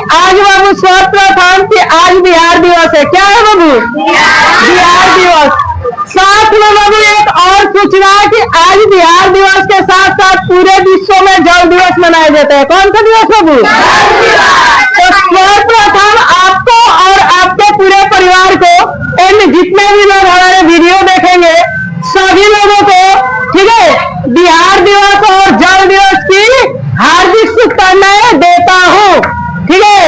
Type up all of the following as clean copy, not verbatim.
आज बाबू सर्वप्रथम कि आज बिहार दिवस है। क्या है बाबू? बिहार दिवस। साथ में बाबू एक और सूचना है कि आज बिहार दिवस के साथ साथ पूरे विश्व में जल दिवस मनाया जाता है। कौन सा दिवस बाबू? तो सर्वप्रथम आपको और आपके पूरे परिवार को, इन जितने भी लोग हमारे वीडियो देखेंगे सभी लोगों को, ठीक है, बिहार दिवस और जल दिवस की हार्दिक शुभकामनाएं देता हूँ। ठीक है,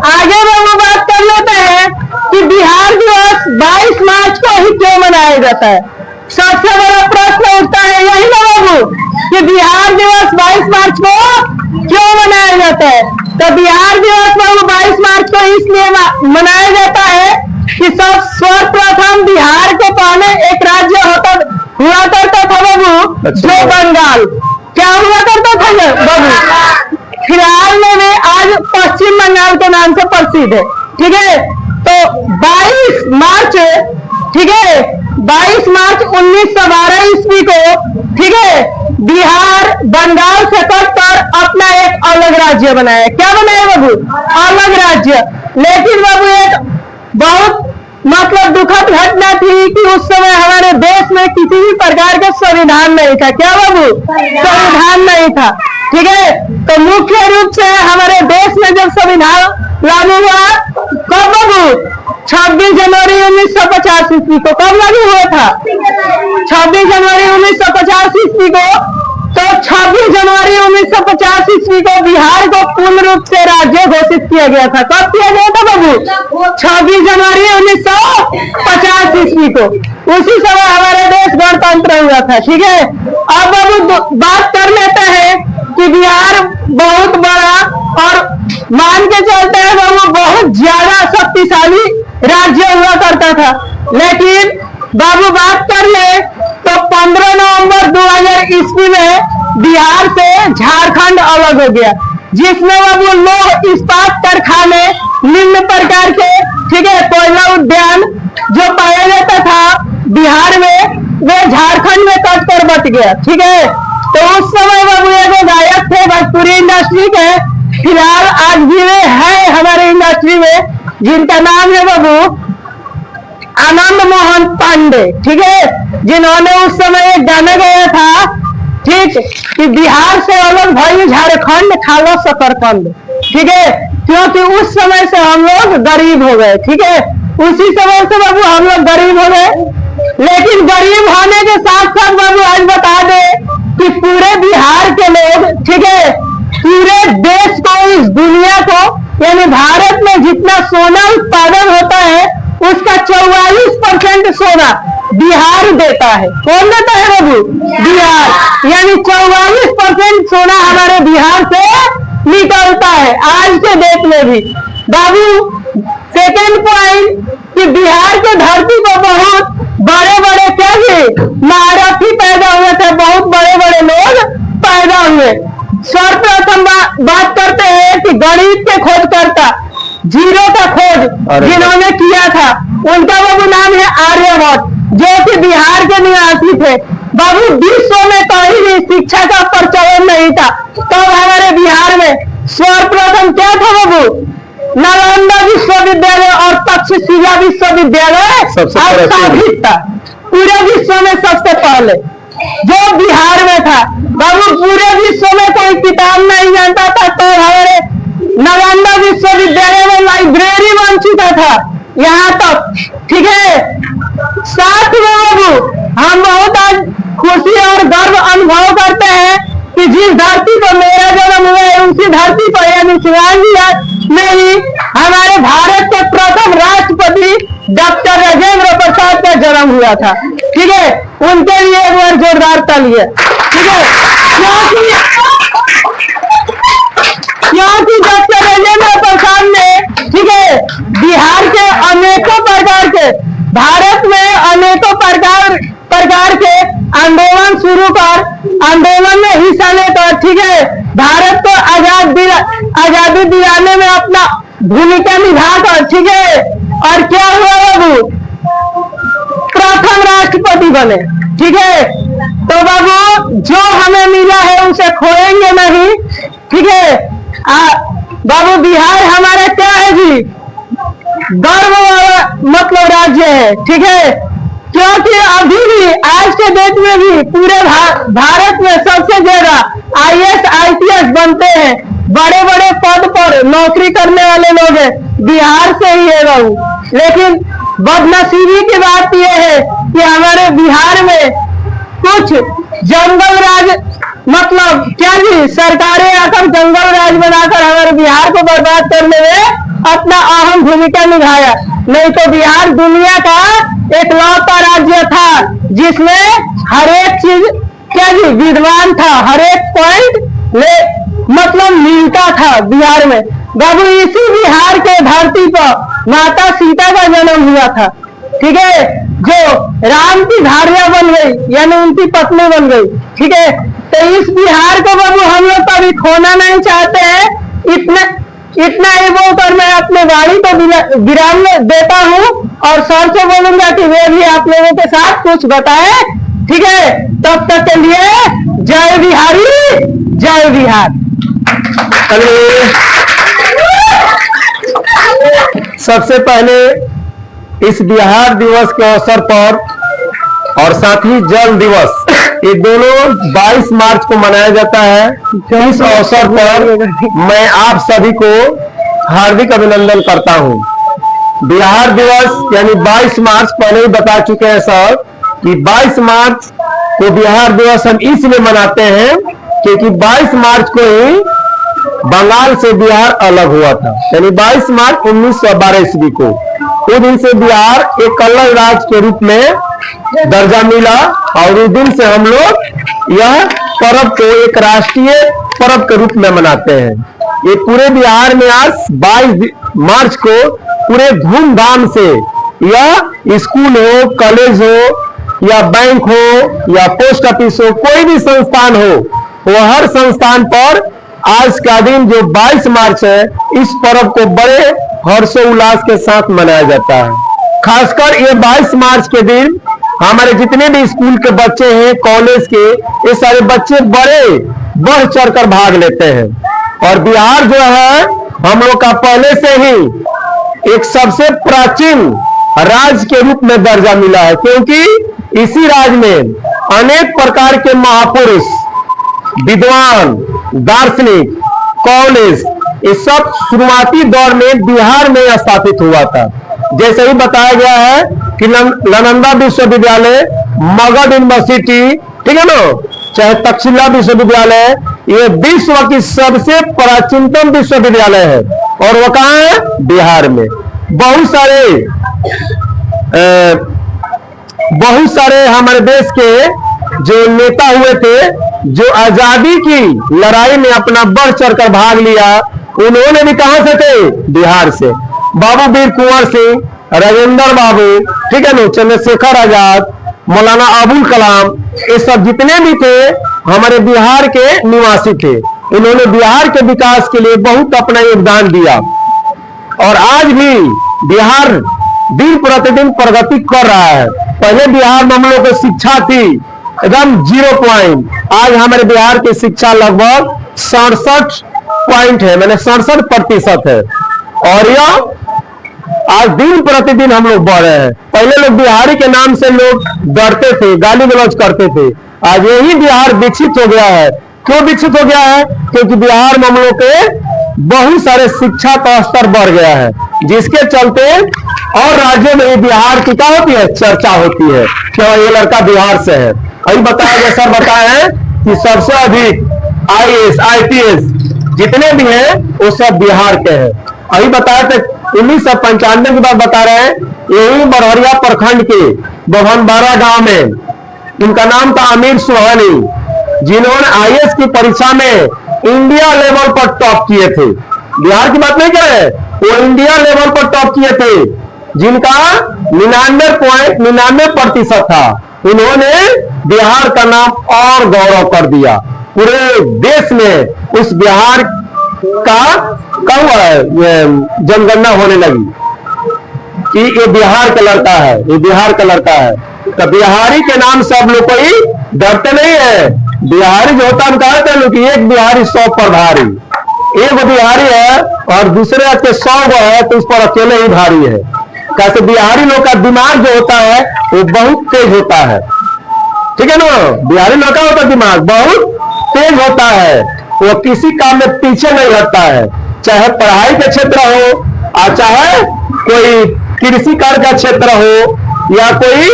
आगे बाबू बात कर लेते हैं कि बिहार दिवस 22 मार्च को ही क्यों मनाया जाता है। सबसे बड़ा प्रश्न उठता है यही ना बाबू कि बिहार दिवस 22 मार्च को क्यों मनाया जाता है। तो बिहार दिवस बाबू 22 मार्च को इसलिए मनाया जाता है कि सब सर्वप्रथम बिहार के पहले एक राज्य हुआ करता था बाबू, जो बंगाल। क्या हुआ करता था बाबू? फिलहाल में भी आज पश्चिम बंगाल के नाम से प्रसिद्ध है। ठीक है, तो 22 मार्च, ठीक है, 22 मार्च 1912 ईस्वी को, ठीक है, बिहार बंगाल से कटकर अपना एक अलग राज्य बनाया। क्या बनाया बाबू? अलग राज्य। लेकिन बाबू एक बहुत मतलब दुखद घटना थी कि उस समय हमारे देश में किसी भी प्रकार का संविधान नहीं था। क्या बाबू? संविधान नहीं था। ठीक है, तो मुख्य रूप से हमारे देश में जब संविधान लागू हुआ कब बाबू? 26 जनवरी 1950 ईस्वी को। कब लागू हुआ था? 26 जनवरी 1950 ईस्वी को। तो 26 जनवरी 1950 ईस्वी को बिहार को पूर्ण रूप से राज्य घोषित किया गया था। कब किया गया था बाबू? 26 जनवरी 1950 ईस्वी को। उसी समय हमारे देश गणतंत्र हुआ था। ठीक है, अब बाबू बात कर लेते हैं कि बिहार बहुत बड़ा और मान के चलते हैं बाबू बहुत ज्यादा शक्तिशाली राज्य हुआ करता था। लेकिन बाबू बात कर ले तो 15 नवंबर 2000 ईस्वी में बिहार से झारखंड अलग हो गया, जिसमें बाबू लोह इस्पात कारखाने निम्न प्रकार के, ठीक है, कोयला उद्यान जो पाया जाता था बिहार में, वे झारखंड में कटकर बच गया। ठीक है, तो उस समय बाबू एगो गायक थे भोजपुरी इंडस्ट्री के, फिलहाल आज भी वे है हमारे इंडस्ट्री में, जिनका नाम है बाबू आनंद मोहन पांडे। ठीक है, जिन्होंने उस समय एक गाना गाया था, ठीक, कि बिहार से अलग भाई झारखंड खालो शकरकंद। ठीक है, क्योंकि उस समय से हम लोग गरीब हो गए। ठीक है, उसी समय से बाबू हम लोग गरीब हो गए। लेकिन गरीब होने के साथ साथ बाबू आज बता दे कि पूरे बिहार के लोग, ठीक है, पूरे देश को, इस दुनिया को, यानी भारत में जितना सोना उत्पादन होता है उसका 44% सोना बिहार देता है। कौन देता है बाबू? बिहार। यानी 44% सोना हमारे बिहार से निकलता है आज के डेट में भी। बाबू सेकेंड पॉइंट कि बिहार के धरती पर बहुत बड़े बड़े क्या महारथी पैदा हुए थे, बहुत बड़े बड़े लोग पैदा हुए। सर्वप्रथम बात करते हैं कि गणित के खोजकर्ता, जीरो का खोज जिन्होंने किया था, उनका बाबू नाम है आर्यभट्ट, जो कि बिहार के निवासी थे। बाबू विश्व में कहीं भी शिक्षा का प्रचलन नहीं था, तो हमारे बिहार में सर्वप्रथम क्या था बाबू? नालंदा विश्वविद्यालय और तक्षशिला विश्वविद्यालय स्थापित था पूरे विश्व में सबसे पहले, जो बिहार में था। बाबू पूरे विश्व में कोई किताब नहीं जानता था, तो हमारे नालंदा विश्वविद्यालय में लाइब्रेरी बन चुका था यहाँ तक। ठीक है, साथ में बाबू हम बहुत आज खुशी और गर्व अनुभव करते हैं कि जिस धरती पर मेरा जन्म हुआ है उसी धरती पर यानी शिवाजी में ही हमारे भारत के प्रथम राष्ट्रपति डॉक्टर राजेंद्र प्रसाद का जन्म हुआ था। ठीक है, उनके लिए एक बार जोरदार तालियां। ठीक है, क्योंकि डॉक्टर राजेंद्र प्रसाद ने, ठीक है, बिहार के अनेकों प्रकार के, भारत में अनेकों प्रकार के आंदोलन शुरू कर, आंदोलन में हिस्सा लेकर, ठीक है, भारत को आजादी दिलाने में अपना भूमिका निभाकर, ठीक है, और क्या हुआ बाबू? प्रथम राष्ट्रपति बने। ठीक है, तो बाबू जो हमें मिला है उसे खोएंगे नहीं। ठीक है, बाबू बिहार हमारा गर्व वाला मतलब राज्य है, ठीक है। क्योंकि अभी भी आज के डेट में भी पूरे भारत में सबसे ज्यादा IAS IPS बनते हैं, बड़े बड़े पद पर नौकरी करने वाले लोग हैं, बिहार से ही है बहू। लेकिन बदनसीबी की बात यह है कि हमारे बिहार में कुछ जंगल राज मतलब क्या जी सरकारें आकर जंगल राज बनाकर हमारे बिहार को बर्बाद करने में अपना अहम भूमिका निभाया। नहीं तो बिहार दुनिया का एकलौता राज्य था जिसमें हर एक चीज क्या जी विद्वान था, हर एक पॉइंट मतलब मिलता था बिहार में। बाबू इसी बिहार के धरती पर माता सीता का जन्म हुआ था, ठीक है, जो राम की भार्या बन गई यानी उनकी पत्नी बन गई, ठीक है। तो इस बिहार को बाबू हम लोग कभी खोना नहीं चाहते हैं। इतना ही बोलकर मैं अपने गाड़ी को विराम देता हूँ और सर से बोलूंगा कि वे भी आप लोगों के साथ कुछ बताएं, ठीक है। तब तक के लिए जय बिहारी, जय बिहार। सबसे पहले इस बिहार दिवस के अवसर पर और साथ ही जल दिवस, ये दोनों 22 मार्च को मनाया जाता है। इस अवसर पर मैं आप सभी को हार्दिक अभिनंदन करता हूं। बिहार दिवस यानी 22 मार्च पहले ही बता चुके हैं सर कि 22 मार्च को बिहार दिवस हम इसलिए मनाते हैं क्योंकि 22 मार्च को ही बंगाल से बिहार अलग हुआ था, यानी 22 मार्च 1912 ईस्वी को। उस दिन से बिहार एक अलग राज्य के रूप में दर्जा मिला और उस दिन से हम लोग यह पर्व को एक राष्ट्रीय पर्व के रूप में मनाते हैं। ये पूरे बिहार में आज 22 मार्च को पूरे धूमधाम से यह स्कूल हो, कॉलेज हो या बैंक हो या पोस्ट ऑफिस हो, कोई भी संस्थान हो, वो हर संस्थान पर आज का दिन जो 22 मार्च है इस पर्व को बड़े हर्षोल्लास के साथ मनाया जाता है। खासकर ये 22 मार्च के दिन हमारे जितने भी स्कूल के बच्चे हैं, कॉलेज के, ये सारे बच्चे बड़े बढ़ चढ़कर भाग लेते हैं। और बिहार जो है हम लोग का पहले से ही एक सबसे प्राचीन राज्य के रूप में दर्जा मिला है, क्योंकि इसी राज्य में अनेक प्रकार के महापुरुष, विद्वान, दार्शनिक, कॉलेज, ये सब शुरुआती दौर में बिहार में स्थापित हुआ था। जैसे ही बताया गया है कि नालंदा विश्वविद्यालय, मगध यूनिवर्सिटी, ठीक है ना, चाहे तक्षशिला विश्वविद्यालय, ये विश्व की सबसे प्राचीनतम विश्वविद्यालय है और वो कहाँ है? बिहार में। बहुत सारे हमारे देश के जो नेता हुए थे, जो आजादी की लड़ाई में अपना बढ़ चढ़कर भाग लिया, उन्होंने भी कहां से थे? बिहार से। बाबू वीर कुंवर सिंह, राजेंद्र बाबू, ठीक है ना, चंद्रशेखर आजाद, मौलाना अबुल कलाम, ये सब जितने भी थे हमारे बिहार के निवासी थे। इन्होंने बिहार के विकास के लिए बहुत अपना योगदान दिया और आज भी बिहार दिन प्रतिदिन प्रगति कर रहा है। पहले बिहार में हम लोग की शिक्षा थी एकदम 0 पॉइंट, आज हमारे बिहार की शिक्षा लगभग 67 पॉइंट है, मैंने 67% है। और यह आज दिन प्रतिदिन हम लोग बढ़ रहे हैं। पहले लोग बिहारी के नाम से लोग डरते थे, गाली गलौज करते थे, आज यही बिहार विकसित हो गया है। क्यों विकसित हो गया है? क्योंकि बिहार में हम लोग के बहुत सारे शिक्षा का स्तर बढ़ गया है, जिसके चलते और राज्यों में बिहार की क्या होती है? चर्चा होती है कि ये लड़का बिहार से है। अभी बताया गया, सर बताए हैं कि सबसे अधिक IAS IPS जितने भी हैं वो सब बिहार के हैं। अभी बताया थे 1995 की बात बता रहे हैं, यही बरहरिया प्रखंड के बभनबारा गांव में इनका नाम था अमीर सुहानी, जिन्होंने IAS की परीक्षा में इंडिया लेवल पर टॉप किए थे। बिहार की बात नहीं कर रहे, वो इंडिया लेवल पर टॉप किए थे, जिनका 99.99% था। उन्होंने बिहार का नाम और गौरव कर दिया। पूरे देश में उस बिहार का जनगणना होने लगी कि ये बिहार का लड़का है, ये बिहार का लड़का है। तो बिहारी के नाम से अब लोग कोई डरते नहीं है। बिहारी जो होता हम कहते हैं कि एक बिहारी 100 पर भारी, एक बिहारी है और दूसरे के 100 है तो उस पर अकेले ही भारी है। कैसे बिहारी लोग का दिमाग जो होता है वो बहुत तेज होता है, ठीक है ना। बिहारी लोग का होता दिमाग बहुत तेज होता है, वो किसी काम में पीछे नहीं हटता है, चाहे पढ़ाई का क्षेत्र हो और चाहे कोई कृषि कार्य का क्षेत्र हो या कोई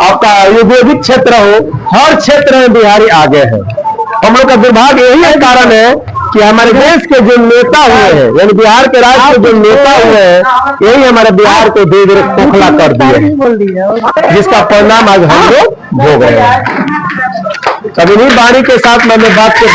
आपका औद्योगिक क्षेत्र हो, हर क्षेत्र में बिहारी आगे है। हम लोग का दुर्भाग्य यही कारण है कि हमारे देश के जो नेता हुए हैं, यानी बिहार के राज्य के जो नेता हुए हैं, यही हमारे बिहार को धीरे धीरे खोखला कर दिए हैं, जिसका परिणाम आज हम लोग भोग रहे हैं। अब इन्हीं वाणी के साथ मैंने बात को